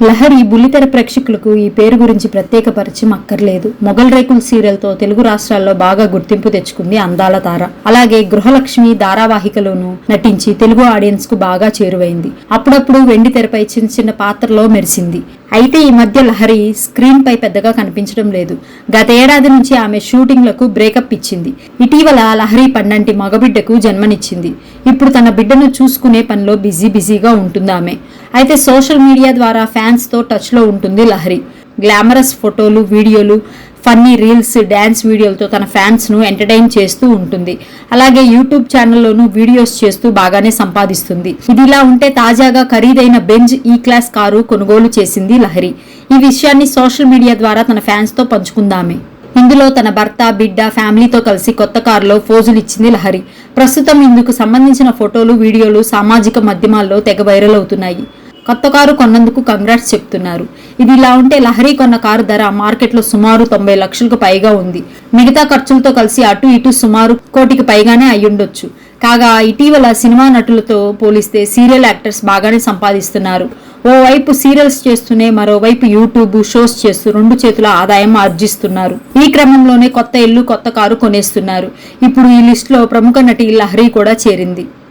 లహరి బుల్లితెర ప్రేక్షకులకు ఈ పేరు గురించి ప్రత్యేక పరిచయం అక్కర్లేదు. మొగల్ రేకుల్ సీరియల్ తో తెలుగు రాష్ట్రాల్లో బాగా గుర్తింపు తెచ్చుకుంది అందాల తార. అలాగే గృహలక్ష్మి ధారావాహికలోనూ నటించి తెలుగు ఆడియన్స్ కు బాగా చేరువైంది. అప్పుడప్పుడు వెండి తెరపై చిన్న చిన్న పాత్రలో మెరిసింది. అయితే ఈ మధ్య లహరి స్క్రీన్ పై పెద్దగా కనిపించడం లేదు. గతేడాది నుంచి ఆమె షూటింగ్లకు బ్రేకప్ ఇచ్చింది. ఇటీవల లహరి పండంటి మగబిడ్డకు జన్మనిచ్చింది. ఇప్పుడు తన బిడ్డను చూసుకునే పనిలో బిజీగా ఉంటుంది ఆమె. అయితే సోషల్ మీడియా ద్వారా ఫ్యాన్స్ తో టచ్ లో ఉంటుంది లహరి. గ్లామరస్ ఫోటోలు, వీడియోలు, ఫన్నీ రీల్స్, డాన్స్ వీడియోలతో తన ఫ్యాన్స్ ను ఎంటర్టైన్ చేస్తూ ఉంటుంది. అలాగే యూట్యూబ్ ఛానల్లోనూ వీడియోస్ చేస్తూ బాగానే సంపాదిస్తుంది. ఇదిలా ఉంటే తాజాగా ఖరీదైన బెంజ్ ఈ క్లాస్ కారు కొనుగోలు చేసింది లహరి. ఈ విషయాన్ని సోషల్ మీడియా ద్వారా తన ఫ్యాన్స్ తో పంచుకుందామే. ఇందులో తన భర్త, బిడ్డ, ఫ్యామిలీతో కలిసి కొత్త కారులో ఫోజులు ఇచ్చింది లహరి. ప్రస్తుతం ఇందుకు సంబంధించిన ఫోటోలు, వీడియోలు సామాజిక మాధ్యమాల్లో తెగ వైరల్ అవుతున్నాయి. కొత్త కారు కొన్నందుకు కంగ్రాట్స్ చెప్తున్నారు. ఇది ఇలా ఉంటే లహరి కొన్న కారు ధర మార్కెట్లో సుమారు 90 లక్షలకు పైగా ఉంది. మిగతా ఖర్చులతో కలిసి అటు ఇటు సుమారు 1 కోటికి పైగానే అయ్యుండొచ్చు. కాగా ఇటీవల సినిమా నటులతో పోలిస్తే సీరియల్ యాక్టర్స్ బాగానే సంపాదిస్తున్నారు. ఓవైపు సీరియల్స్ చేస్తూనే మరోవైపు యూట్యూబ్ షోస్ చేస్తూ 2 చేతుల ఆదాయం ఆర్జిస్తున్నారు. ఈ క్రమంలోనే కొత్త ఇల్లు, కొత్త కారు కొనేస్తున్నారు. ఇప్పుడు ఈ లిస్ట్ లో ప్రముఖ నటి లహరి కూడా చేరింది.